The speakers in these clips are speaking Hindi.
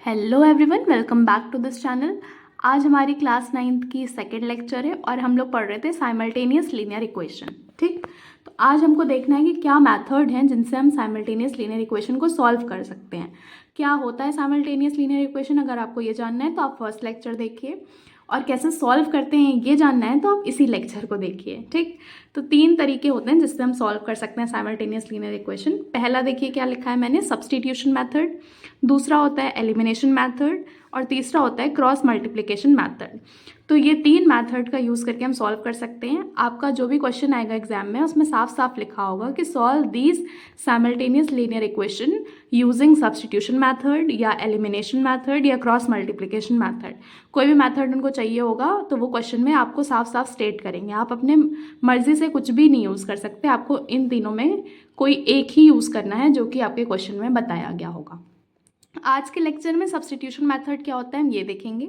Hello everyone, welcome back to this channel. आज हमारी क्लास 9th की सेकेंड लेक्चर है और हम लोग पढ़ रहे थे साइमल्टेनियस लीनियर इक्वेशन। ठीक, तो आज हमको देखना है कि क्या मेथड हैं जिनसे हम साइमल्टेनियस लीनियर इक्वेशन को सॉल्व कर सकते हैं। क्या होता है साइमल्टेनियस लीनियर इक्वेशन, अगर आपको ये जानना है तो आप फर्स्ट लेक्चर देखिए, और कैसे सॉल्व करते हैं ये जानना है तो आप इसी लेक्चर को देखिए। ठीक, तो 3 तरीके होते हैं जिससे हम सॉल्व कर सकते हैं साइमल्टेनियस लीनियर इक्वेशन। पहला देखिए क्या लिखा है मैंने, सब्स्टिट्यूशन मेथड। दूसरा होता है एलिमिनेशन मेथड और तीसरा होता है क्रॉस मल्टीप्लिकेशन मेथड। तो ये 3 मेथड का यूज़ करके हम सॉल्व कर सकते हैं। आपका जो भी क्वेश्चन आएगा एग्जाम में उसमें साफ साफ लिखा होगा कि solve these simultaneous linear equation using substitution method या एलिमिनेशन मेथड या क्रॉस मल्टीप्लिकेशन मेथड। कोई भी मेथड उनको चाहिए होगा तो वो क्वेश्चन में आपको साफ साफ स्टेट करेंगे। आप अपने मर्जी से कुछ भी नहीं यूज़ कर सकते, आपको इन तीनों में कोई एक ही यूज़ करना है जो कि आपके क्वेश्चन में बताया गया होगा। आज के लेक्चर में सब्स्टिट्यूशन मेथड क्या होता है हम ये देखेंगे।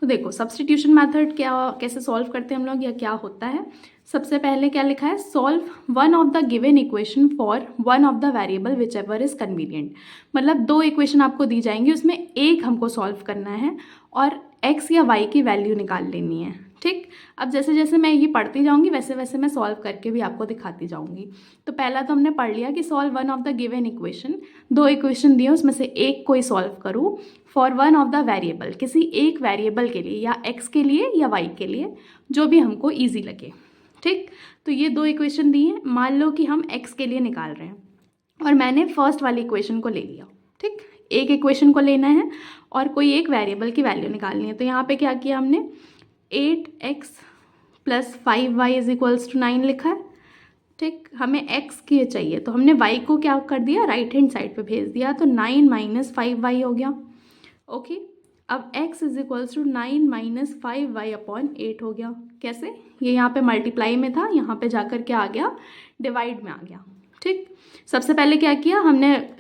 तो देखो सब्स्टिट्यूशन मेथड क्या, कैसे सॉल्व करते हैं हम लोग या क्या होता है। सबसे पहले क्या लिखा है, solve one of the given equation for one of the variable which ever is convenient. मतलब 2 इक्वेशन आपको दी जाएंगी, उसमें एक हमको सॉल्व करना है और x या y की वैल्यू निकाल लेनी है। ठीक, अब जैसे जैसे मैं ये पढ़ती जाऊंगी वैसे वैसे मैं सॉल्व करके भी आपको दिखाती जाऊंगी। तो पहला तो हमने पढ़ लिया कि solve one of the given equation. 2 equation दिए उसमें से एक कोई सॉल्व करूँ for one of the variable, किसी एक वेरिएबल के लिए या x के लिए या y के लिए, जो भी हमको ईजी लगे। ठीक, तो ये 2 इक्वेशन दी हैं। मान लो कि हम x के लिए निकाल रहे हैं और मैंने फर्स्ट वाली इक्वेशन को ले लिया। ठीक, एक इक्वेशन को लेना है और कोई एक वेरिएबल की वैल्यू निकालनी है। तो यहाँ पे क्या किया हमने, 8x plus 5y is equals to 9 लिखा है। ठीक, हमें x की चाहिए तो हमने y को क्या कर दिया, राइट हैंड साइड पे भेज दिया, तो 9 माइनस 5y हो गया। ओके, अब x is equals to 9 minus 5y upon 8 हो गया। कैसे, ये यहाँ पे मल्टीप्लाई में था, यहाँ पे जाकर क्या आ गया, डिवाइड में आ गया। ठीक, सबसे पहले क्या किया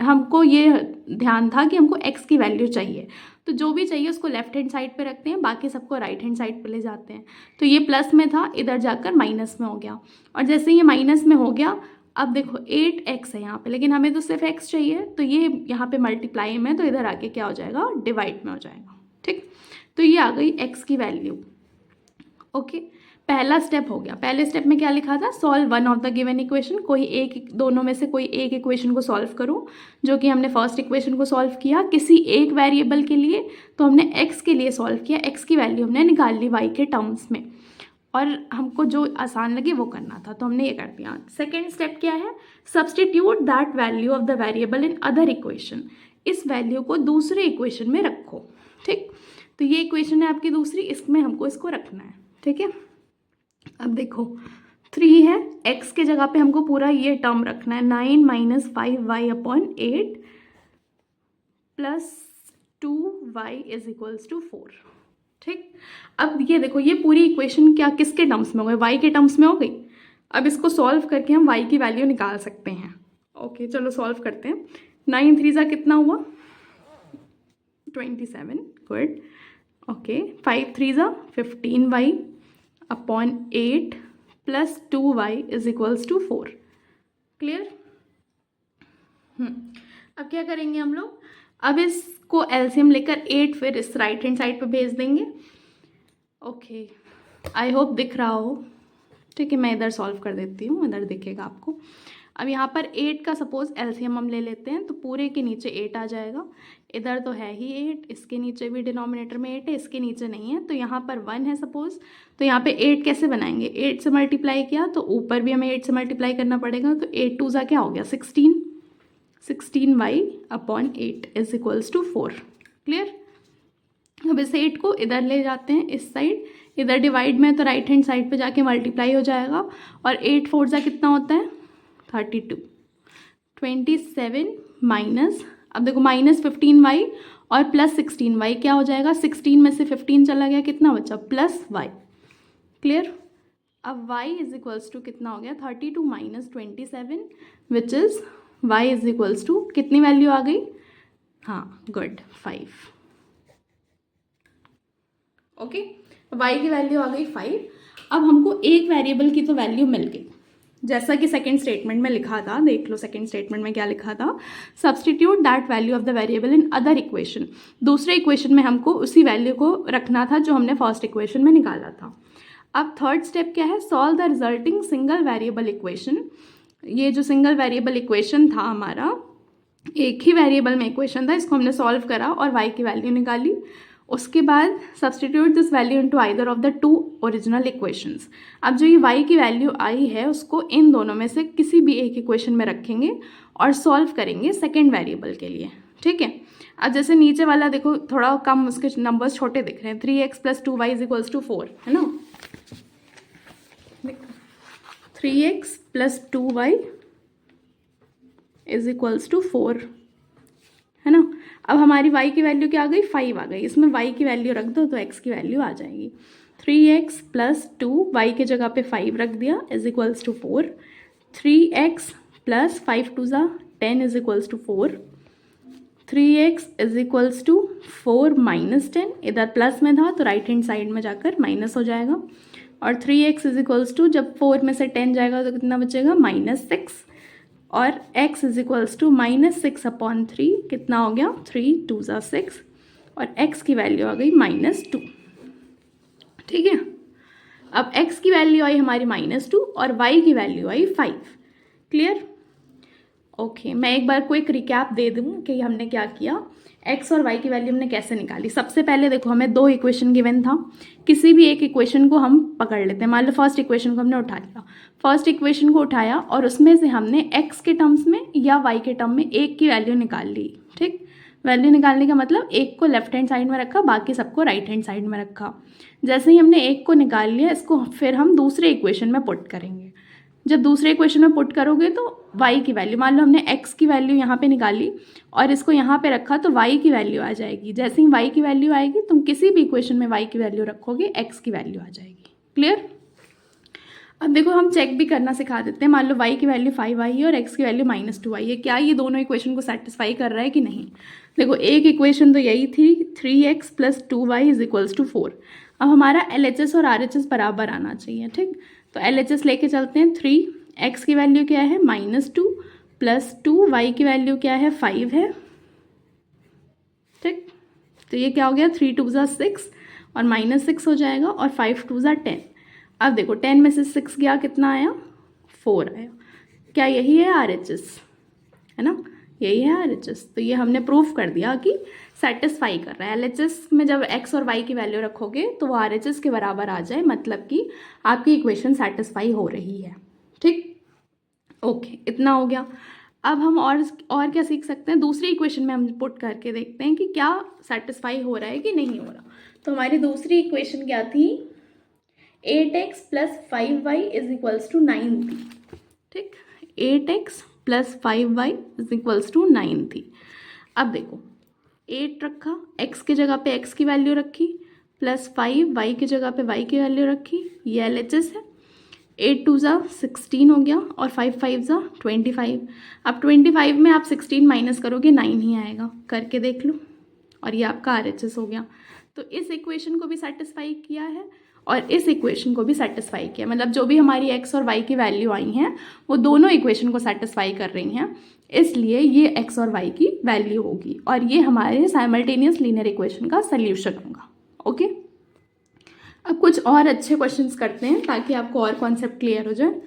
हमको ये ध्यान था कि हमको x की वैल्यू चाहिए, तो जो भी चाहिए उसको लेफ्ट हैंड साइड पे रखते हैं, बाकी सबको राइट हैंड साइड पे ले जाते हैं। तो ये प्लस में था, इधर जाकर माइनस में हो गया, और जैसे ये माइनस में हो गया, अब देखो 8x है यहाँ पे, लेकिन हमें तो सिर्फ x चाहिए, तो ये यहाँ पे मल्टीप्लाई में, तो इधर आके क्या हो जाएगा, डिवाइड में हो जाएगा। ठीक, तो ये आ गई x की वैल्यू। ओके, पहला स्टेप हो गया। पहले स्टेप में क्या लिखा था, solve one of the given equation, कोई एक, दोनों में से कोई एक इक्वेशन को सॉल्व करूं, जो कि हमने फर्स्ट इक्वेशन को सॉल्व किया किसी एक वेरिएबल के लिए, तो हमने x के लिए सॉल्व किया, x की वैल्यू हमने निकाल ली y के टर्म्स में, और हमको जो आसान लगे वो करना था, तो हमने ये कर दिया। सेकेंड स्टेप क्या है, substitute that value of the variable in other equation, इस वैल्यू को दूसरे इक्वेशन में रखो। ठीक, तो ये इक्वेशन है आपकी दूसरी, इसमें हमको इसको रखना है। ठीक है, अब देखो 3 है, x के जगह पे हमको पूरा ये टर्म रखना है, 9 minus 5y upon 8 plus 2y is equals to 4। ठीक, अब ये देखो ये पूरी इक्वेशन क्या किसके टर्म्स में हो गई, y के टर्म्स में हो गई। अब इसको सॉल्व करके हम y की वैल्यू निकाल सकते हैं। ओके, चलो सॉल्व करते हैं। 9 3 कितना हुआ, 27। Good. Okay, 5 3 15y upon 8 plus 2y is equals to 4। Clear. अब क्या करेंगे हम लोग, अब इसको एलसीएम लेकर 8 फिर इस राइट हैंड साइड पे भेज देंगे। ओके, आई होप दिख रहा हो। ठीक है, मैं इधर सॉल्व कर देती हूँ, इधर दिखेगा आपको। अब यहाँ पर 8 का सपोज एलसीएम हम ले लेते हैं, तो पूरे के नीचे 8 आ जाएगा, इधर तो है ही 8, इसके नीचे भी डिनोमिनेटर में 8 है, इसके नीचे नहीं है, तो यहाँ पर 1 है सपोज, तो यहाँ पे 8 कैसे बनाएंगे, 8 से मल्टीप्लाई किया तो ऊपर भी हमें 8 से मल्टीप्लाई करना पड़ेगा, तो 8 2 क्या हो गया, 16y upon 8 is equals to 4। Clear. अब इस 8 को इधर ले जाते हैं, इस साइड, इधर डिवाइड में तो राइट हैंड साइड पे जाके मल्टीप्लाई हो जाएगा, और 8 4 कितना होता है, 32। 27 माइनस, अब देखो माइनस 15y और प्लस 16y क्या हो जाएगा, 16 में से 15 चला गया, कितना बचा, प्लस y। क्लियर। अब y इज इक्वल्स टू कितना हो गया, 32 माइनस 27 which is y is equals to कितनी वैल्यू आ गई, हाँ गुड, 5। ओके, y की वैल्यू आ गई 5। अब हमको एक वेरिएबल की तो वैल्यू मिल गई, जैसा कि सेकंड स्टेटमेंट में लिखा था, देख लो सेकंड स्टेटमेंट में क्या लिखा था, substitute that value of the variable in other equation. दूसरे इक्वेशन में हमको उसी वैल्यू को रखना था जो हमने फर्स्ट इक्वेशन में निकाला था। अब थर्ड स्टेप क्या है, solve the resulting single variable equation. ये जो सिंगल वेरिएबल इक्वेशन था हमारा, एक ही वेरिएबल में इक्वेशन था, इसको हमने सॉल्व करा और y की वैल्यू निकाली। उसके बाद substitute this value into either of the two original equations. अब जो ये y की वैल्यू आई है उसको इन दोनों में से किसी भी एक इक्वेशन में रखेंगे और सॉल्व करेंगे सेकेंड वेरिएबल के लिए, ठीक है। अब जैसे नीचे वाला देखो थोड़ा कम, उसके नंबर्स छोटे दिख रहे हैं, 3x + 2y = 4, है ना। 3x + 2y = 4, है ना। अब हमारी y की वैल्यू क्या आ गई, 5 आ गई। इसमें y की वैल्यू रख दो तो x की वैल्यू आ जाएगी। 3x + 2 y के जगह पे 5 रख दिया = 4। 3x + 5 × 2 = 10 = 4। 3x = 4 - 10, इधर प्लस में था तो राइट हैंड साइड में जाकर माइनस हो जाएगा। और 3x = जब 4 में से 10 जाएगा तो कितना बचेगा, -6। और x = -6/3, कितना हो गया, 3 × 2 = 6, और x की वैल्यू आ गई -2, ठीक है। अब x की वैल्यू आई हमारी -2 और y की वैल्यू आई 5। Clear, okay. मैं एक बार को एक रिकैप दे दूँ कि हमने क्या किया, x और y की वैल्यू हमने कैसे निकाली। सबसे पहले देखो हमें दो इक्वेशन गिवन था, किसी भी एक इक्वेशन को हम पकड़ लेते हैं। मान लो फर्स्ट इक्वेशन को हमने उठा लिया, फर्स्ट इक्वेशन को उठाया और उसमें से हमने x के टर्म्स में या y के टर्म में एक की वैल्यू निकाल ली, ठीक। वैल्यू निकालने का मतलब एक को लेफ्ट हैंड साइड में रखा, बाकी सबको राइट हैंड साइड में रखा। जैसे ही हमने एक को निकाल लिया, इसको फिर हम दूसरे इक्वेशन में पुट करेंगे। जब दूसरे इक्वेशन में पुट करोगे तो y की वैल्यू, मान लो हमने x की वैल्यू यहाँ पे निकाली और इसको यहाँ पे रखा तो y की वैल्यू आ जाएगी। जैसे ही y की वैल्यू आएगी, तुम किसी भी इक्वेशन में y की वैल्यू रखोगे, x की वैल्यू आ जाएगी। क्लियर। अब देखो हम चेक भी करना सिखा देते हैं। मान लो y की वैल्यू 5 आई है और x की वैल्यू -2 आई है, क्या ये दोनों इक्वेशन को सेटिस्फाई कर रहा है कि नहीं। देखो एक इक्वेशन तो यही थी, 3x + 2y = 4। अब हमारा LHS और RHS बराबर आना चाहिए, ठीक। तो LHS लेके चलते हैं। 3x की वैल्यू क्या है, -2 + 2y की वैल्यू क्या है, 5 है, ठीक। तो ये क्या हो गया, 3 × 2 = 6 और -6 हो जाएगा, और 5 × 2 = 10। अब देखो 10 में से 6 गया, कितना आया, 4 आया। क्या यही है RHS, है ना, यही है RHS। तो ये हमने प्रूफ कर दिया कि सेटिस्फाई कर रहा है। LHS में जब x और y की वैल्यू रखोगे तो वो RHS के बराबर आ जाए, मतलब कि आपकी इक्वेशन सेटिस्फाई हो रही है, ठीक। ओके, इतना हो गया। अब हम और क्या सीख सकते हैं, दूसरी इक्वेशन में हम पुट करके देखते हैं कि क्या सेटिस्फाई हो रहा है कि नहीं हो रहा। तो हमारी दूसरी इक्वेशन क्या थी, 8x + 5y = 9 थी, ठीक। 8x + 5y = 9 थी। अब देखो 8 रखा, x की जगह पे x की वैल्यू रखी, +5 y की जगह पे y की वैल्यू रखी, ये LHS है। 8 × 2 = 16 हो गया, और 5 × 5 = 25। अब 25 में आप 16 माइनस करोगे 9 ही आएगा, करके देख लो, और ये आपका RHS हो गया। तो इस इक्वेशन को भी सेटिस्फाई किया है और इस इक्वेशन को भी सेटिस्फाई किया, मतलब जो भी हमारी x और y की वैल्यू आई हैं वो दोनों इक्वेशन को सेटिस्फाई कर रही हैं, इसलिए ये x और y की वैल्यू होगी और ये हमारे साइमल्टेनियस लीनियर इक्वेशन का सल्यूशन होगा। ओके, अब कुछ और अच्छे क्वेश्चंस करते हैं ताकि आपको और कॉन्सेप्ट क्लियर हो जाए,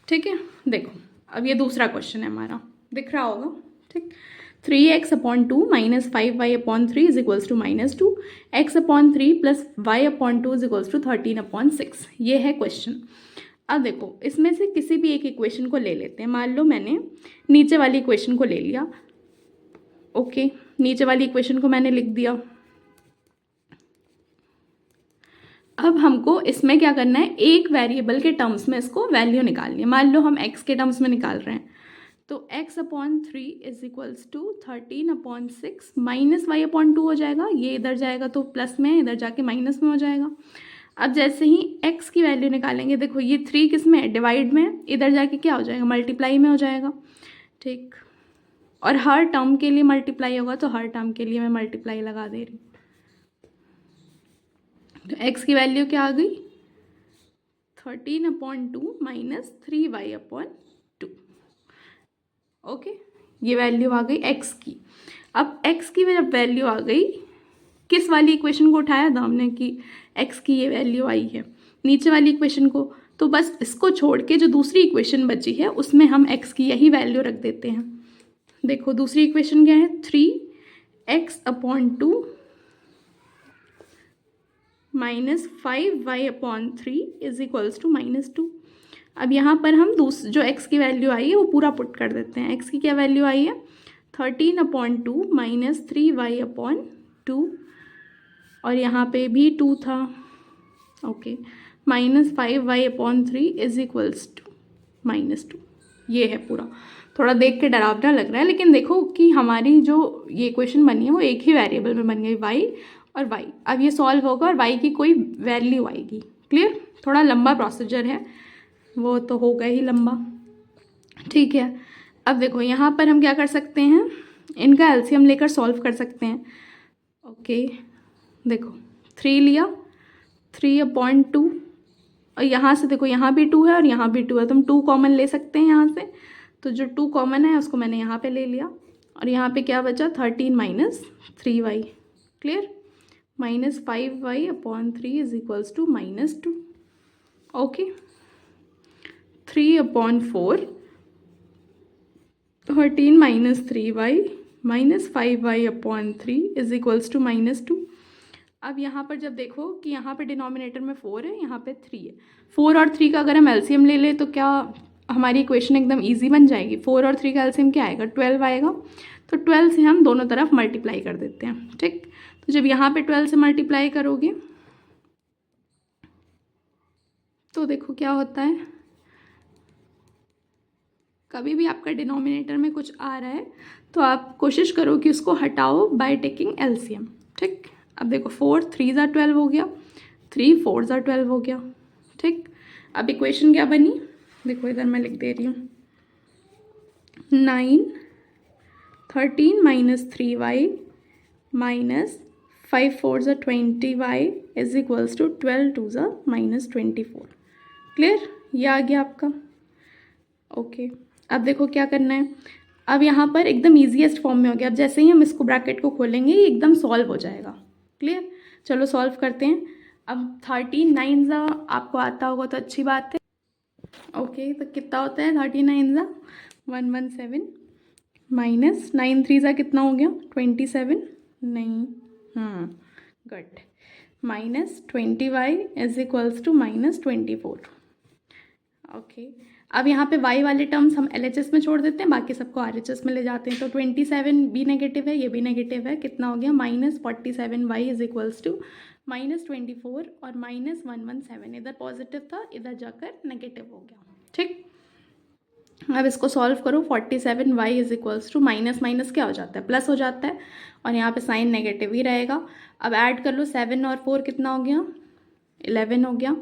ठीक है। देखो अब ये दूसरा क्वेश्चन है हमारा, दिख रहा होगा, ठीक। 3x/2 - 5y/3 = -2, x/3 + y/2 = 13/6, ये है क्वेश्चन। अब देखो इसमें से किसी भी एक इक्वेशन को ले लेते हैं। मान लो मैंने नीचे वाली इक्वेशन को ले लिया, ओके, नीचे वाली इक्वेशन को मैंने लिख दिया। अब हमको इसमें क्या करना है, एक वेरिएबल के टर्म्स में इसको वैल्यू निकालनी है। मान लो हम x के टर्म्स में निकाल रहे हैं, तो x/3 = 13/6 - y/2 हो जाएगा। ये इधर जाएगा तो प्लस में, इधर जाके माइनस में हो जाएगा। अब जैसे ही x की वैल्यू निकालेंगे, देखो ये 3 किस में है, डिवाइड में, इधर जाके क्या हो जाएगा, मल्टीप्लाई में हो जाएगा, ठीक। और हर टर्म के लिए मल्टीप्लाई होगा तो हर टर्म के लिए मैं मल्टीप्लाई लगा दे रही हूँ। तो x की वैल्यू क्या आ गई, 13/2 माइनस 3y/2। ओके, ये वैल्यू आ गई x की। अब x की जब वैल्यू आ गई, किस वाली इक्वेशन को उठाया था हमने कि x की ये वैल्यू आई है, नीचे वाली इक्वेशन को। तो बस इसको छोड़ के जो दूसरी इक्वेशन बची है उसमें हम x की यही वैल्यू रख देते हैं। देखो दूसरी इक्वेशन क्या है, 3x/2 minus 5y/3 is equals to -2। अब यहाँ पर हम जो x की वैल्यू आई है वो पूरा पुट कर देते हैं। x की क्या वैल्यू आई है, 13/2 माइनस 3y/2, और यहाँ पे भी 2 था। Okay, minus 5y/3 is equals to -2। ये है पूरा। थोड़ा देख के डरावना लग रहा है, लेकिन देखो कि हमारी जो ये इक्वेशन बनी है वो एक ही वेरिएबल में बन गई, y और y। अब ये सॉल्व होगा और y की कोई वैल्यू आएगी। क्लियर? थोड़ा लंबा प्रोसीजर है, वो तो होगा ही लंबा। ठीक है, अब देखो यहाँ पर हम क्या कर सकते हैं, इनका एलसीएम लेकर सॉल्व कर सकते हैं। ओके, देखो 3 लिया, 3/2, और यहाँ से देखो यहाँ भी 2 है और यहाँ भी 2 है, तो हम 2 कॉमन ले सकते हैं यहाँ से। तो जो 2 कॉमन है उसको मैंने यहाँ पे ले लिया, और यहाँ पे क्या बचा, 13 minus 3y। Clear? Minus 5y/3 is equals to -2। Okay, 3/4, 13 minus 3y minus 5y/3 is equals to -2। अब यहाँ पर जब देखो कि यहाँ पे डिनोमिनेटर में 4 है, यहाँ पे 3 है। 4 और 3 का अगर हम एलसीएम ले लें तो क्या हमारी इक्वेशन एकदम इजी बन जाएगी। 4 और 3 का एलसीएम क्या आएगा, 12 आएगा। तो 12 से हम दोनों तरफ मल्टीप्लाई कर देते हैं। ठीक, तो जब यहाँ पे 12 से मल्टीप्लाई करोगे तो देखो क्या होता है, कभी भी आपका डिनोमिनेटर में कुछ आ रहा है तो आप कोशिश करो कि उसको हटाओ बाय टेकिंग एलसीएम। ठीक, अब देखो 4 3 ज़ा 12 हो गया, 3 4 ज़ा 12 हो गया। ठीक, अब इक्वेशन क्या बनी, देखो इधर मैं लिख दे रही हूँ, 9 13 माइनस 3y माइनस 5 4 ज़ा 20y इज इक्वल्स टू 12 2 ज़ा -24। क्लियर? ये आ गया आपका। ओके, अब देखो क्या करना है, अब यहाँ पर एकदम ईजीएस्ट फॉर्म में हो गया। अब जैसे ही हम इसको ब्रैकेट को खोलेंगे ये एकदम सॉल्व हो जाएगा। क्लियर? चलो सॉल्व करते हैं। अब 13 9 ज़ा आपको आता होगा तो अच्छी बात है। ओके, तो कितना होता है 13 9 ज़ा 117, माइनस 9 3 ज़ा कितना हो गया 27, नहीं, good, minus 20y is equals to -24। Okay, अब यहाँ पे y वाले टर्म्स हम LHS में छोड़ देते हैं, बाकी सबको RHS में ले जाते हैं। तो 27 भी नेगेटिव है, ये भी नेगेटिव है, कितना हो गया -47y इज इक्वल्स टू -24 और -117। इधर पॉजिटिव था, इधर जाकर नेगेटिव हो गया। ठीक, अब इसको सॉल्व करो, 47y is equals to minus minus क्या हो जाता है, प्लस हो जाता है, और यहाँ पे साइन नेगेटिव ही रहेगा। अब ऐड कर लो, 7 और 4 कितना हो गया 11 हो गया,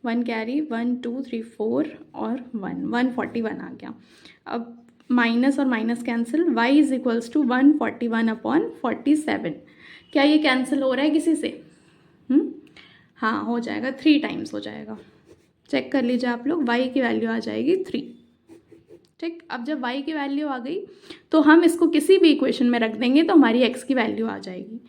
1 कैरी, 1 2 3 4 और 141 आ गया। अब माइनस और minus cancel, y is equals to 141/47। क्या ये कैंसिल हो रहा है किसी से? हाँ, हो जाएगा, 3 टाइम्स हो जाएगा। चेक कर लीजिए आप लोग, y की वैल्यू आ जाएगी 3। ठीक, अब जब y की वैल्यू आ गई तो हम इसको किसी भी इक्वेशन में रख देंगे तो हमारी x की वैल्यू आ जाएगी।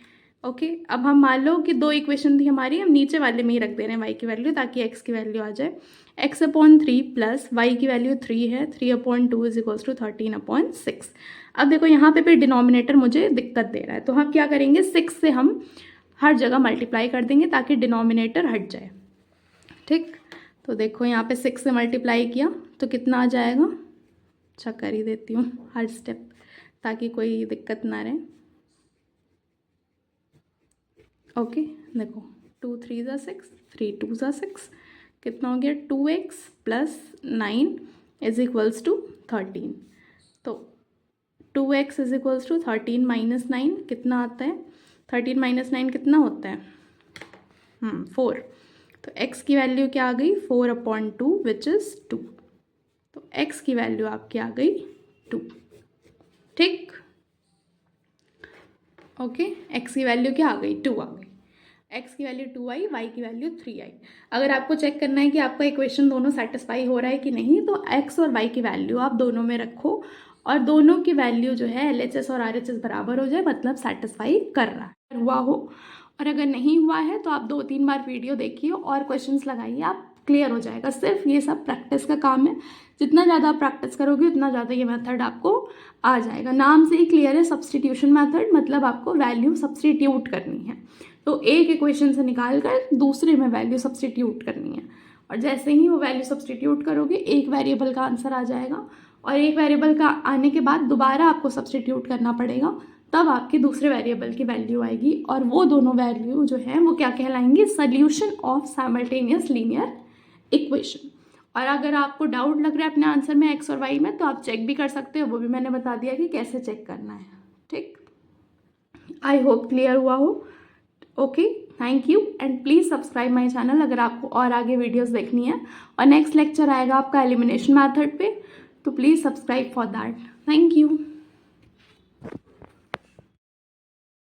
ओके, अब हम मान लो कि 2 इक्वेशन थी हमारी, हम नीचे वाले में ही रख दे रहे हैं y की वैल्यू ताकि x की वैल्यू आ जाए। x/3 प्लस y की वैल्यू 3 है, 3/2 इज इक्वल्स टू 13/6। अब देखो यहाँ पे फिर डिनोमिनेटर मुझे दिक्कत दे रहा है, तो हम क्या करेंगे, 6 से हम हर जगह मल्टीप्लाई कर देंगे ताकि डिनोमिनेटर हट जाए। ठीक, तो देखो यहाँ पे 6 से मल्टीप्लाई किया तो कितना आ जाएगा, अच्छा कर ही देती हूँ हर स्टेप ताकि कोई दिक्कत ना रहे। ओके, देखो 2 3 ज़ा 6, 3 2 ज़ा 6, कितना हो गया 2x plus 9 is equals to 13। तो 2x is equals to 13 minus 9 कितना आता है, 13 माइनस 9 कितना होता है 4। तो x की वैल्यू क्या आ गई 4/2 विच इज़ 2। तो x की वैल्यू आपकी आ गई 2। ठीक, ओके, x की वैल्यू क्या आ गई 2 आ गई। x की वैल्यू 2 आई, y की वैल्यू 3 आई। अगर आपको चेक करना है कि आपका इक्वेशन दोनों सेटिस्फाई हो रहा है कि नहीं, तो x और y की वैल्यू आप दोनों में रखो और दोनों की वैल्यू जो है LHS और RHS बराबर हो जाए, मतलब सेटिस्फाई कर रहा है, हुआ हो। और अगर नहीं हुआ है तो आप 2-3 बार वीडियो देखिए और क्वेश्चंस लगाइए, आप क्लियर हो जाएगा। सिर्फ ये सब प्रैक्टिस का काम है, जितना ज़्यादा आप प्रैक्टिस करोगे उतना ज़्यादा ये मेथड आपको आ जाएगा। नाम से ही क्लियर है, सब्सटीट्यूशन मेथड, मतलब आपको वैल्यू सब्सटीट्यूट करनी है। तो एक इक्वेशन से निकाल कर दूसरे में वैल्यू सब्सटीट्यूट करनी है, और जैसे ही वो वैल्यू सब्सटीट्यूट करोगे एक वेरिएबल का आंसर आ जाएगा, और एक वेरिएबल का आने के बाद दोबारा आपको सब्सटीट्यूट करना पड़ेगा, तब आपके दूसरे वेरिएबल की वैल्यू आएगी। और वो दोनों वैल्यू जो है वो क्या कहलाएंगी? Solution of simultaneous linear equation. और अगर आपको डाउट लग रहा है अपने आंसर में x और y में, तो आप चेक भी कर सकते हो, वो भी मैंने बता दिया कि कैसे चेक करना है। ठीक, आई होप क्लियर हुआ हो। Okay, thank you and please subscribe my channel अगर आपको और आगे वीडियोस देखनी है। और नेक्स्ट लेक्चर आएगा आपका एलिमिनेशन मेथड पे, तो please subscribe for that. Thank you.